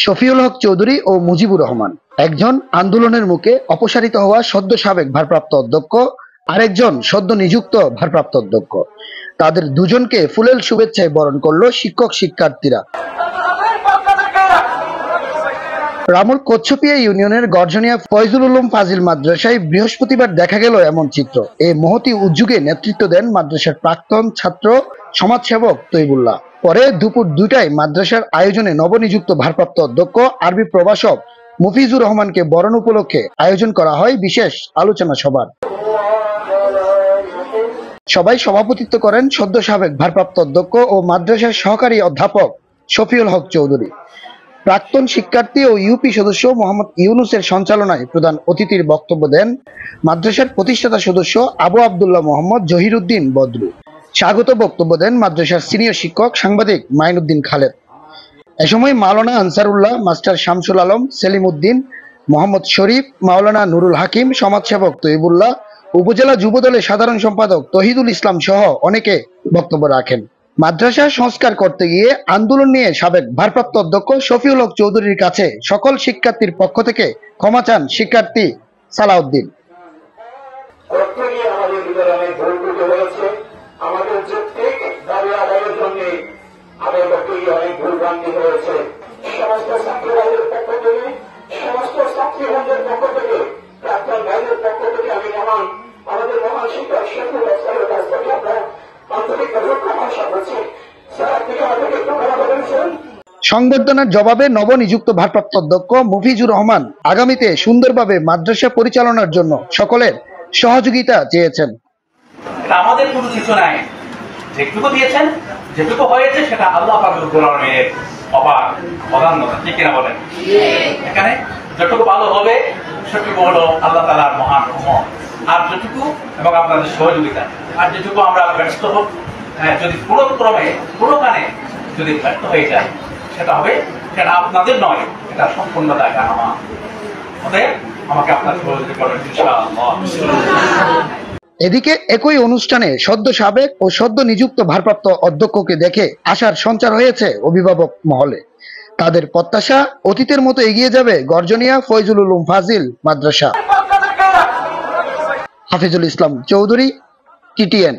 শফিউল হক চৌধুরী ও মুজিবুর রহমান, একজন আন্দোলনের মুখে অপসারিত হওয়া সদ্য সাবেক ভারপ্রাপ্ত অধ্যক্ষ, আরেকজন সদ্য নিযুক্ত ভারপ্রাপ্ত অধ্যক্ষ। তাদের দুজনকে ফুলেল শুভেচ্ছায় বরণ করল শিক্ষক শিক্ষার্থীরা। রামুর কচ্ছপিয়া ইউনিয়নের গর্জনিয়া ফয়জুল উলুম ফাজিল মাদ্রাসায় বৃহস্পতিবার দেখা গেল এমন চিত্র। এই মহতী উদ্যোগে নেতৃত্ব দেন মাদ্রাসার প্রাক্তন ছাত্র সমাজসেবক তৈবুল্লাহ। পরে দুপুর 2টায় মাদ্রাসার আয়োজনে নবনিযুক্ত ভারপ্রাপ্ত অধ্যক্ষ আরবি প্রভাষক মুফিজুর রহমানকে বরণ উপলক্ষে আয়োজন করা হয় বিশেষ আলোচনা সভার। সবাই সভাপতিত্ব করেন সদ্য সাবেক ভারপ্রাপ্ত অধ্যক্ষ ও মাদ্রাসার সহকারী অধ্যাপক শফিউল হক চৌধুরী। প্রাক্তন শিক্ষার্থী ও ইউপি সদস্য মোহাম্মদ ইউনুসের সঞ্চালনায় প্রধান অতিথির বক্তব্য দেন মাদ্রাসার প্রতিষ্ঠাতা সদস্য আবু আবদুল্লাহ মোহাম্মদ জহিরুদ্দিন বদরু। স্বাগত বক্তব্য দেন মাদ্রাসার সিনিয়র শিক্ষক সাংবাদিক মাইনুদ্দিন খালেদ। এ সময় মাওলানা আনসারুল্লাহ, মাস্টার শামসুল আলম, সেলিম উদ্দিন, মোহাম্মদ শরীফ, মাওলানা নুরুল হাকিম, সমাজসেবক তৈবুল্লাহ, উপজেলা যুবদলের সাধারণ সম্পাদক তহিদুল ইসলাম সহ অনেকে বক্তব্য রাখেন। মাদ্রাসা সংস্কার করতে গিয়ে আন্দোলন নিয়ে সাবেক ভারপ্রাপ্ত অধ্যক্ষ শফিউল হক চৌধুরীর কাছে সকল শিক্ষার্থীর পক্ষ থেকে ক্ষমা চান শিক্ষার্থী সালাউদ্দিন। সংবর্ধনার জবাবে নবনিযুক্ত ভারপ্রাপ্ত অধ্যক্ষ মুফিজুর রহমান আগামীতে সুন্দরভাবে মাদ্রাসা পরিচালনার জন্য সকলের সহযোগিতা চেয়েছেন। আমাদের কোনো কিছু নাই, যেটুকু দিয়েছেন, যেটুকু হয়েছে সেটা আল্লাহ পাকের অপার অদান্যতা, ঠিক কিনা বলেন? এখানে যতটুকু ভালো হবে সেটুকু হলো আল্লাহ তাআলার মহান রহমত, আর যেটুকু এবং আপনাদের সহযোগিতা, আর যেটুকু আমরা ব্যর্থ হোক, যদি কোনো ক্রমে কোনো কানে যদি ব্যর্থ হয়ে যায় সেটা হবে, সেটা আপনাদের নয়, এটা সম্পূর্ণ দায়টা আমার। আমাকে আপনার সহযোগিতা করেন ইনশাআল্লাহ। এদিকে একই অনুষ্ঠানে সদ্য সাবেক ও সদ্য নিযুক্ত ভারপ্রাপ্ত অধ্যক্ষকে দেখে আশার সঞ্চার হয়েছে অভিভাবক মহলে। তাদের প্রত্যাশা অতীতের মতো এগিয়ে যাবে গর্জনিয়া ফয়জুল উলুম ফাজিল মাদ্রাসা। হাফিজুল ইসলাম চৌধুরী, TTN।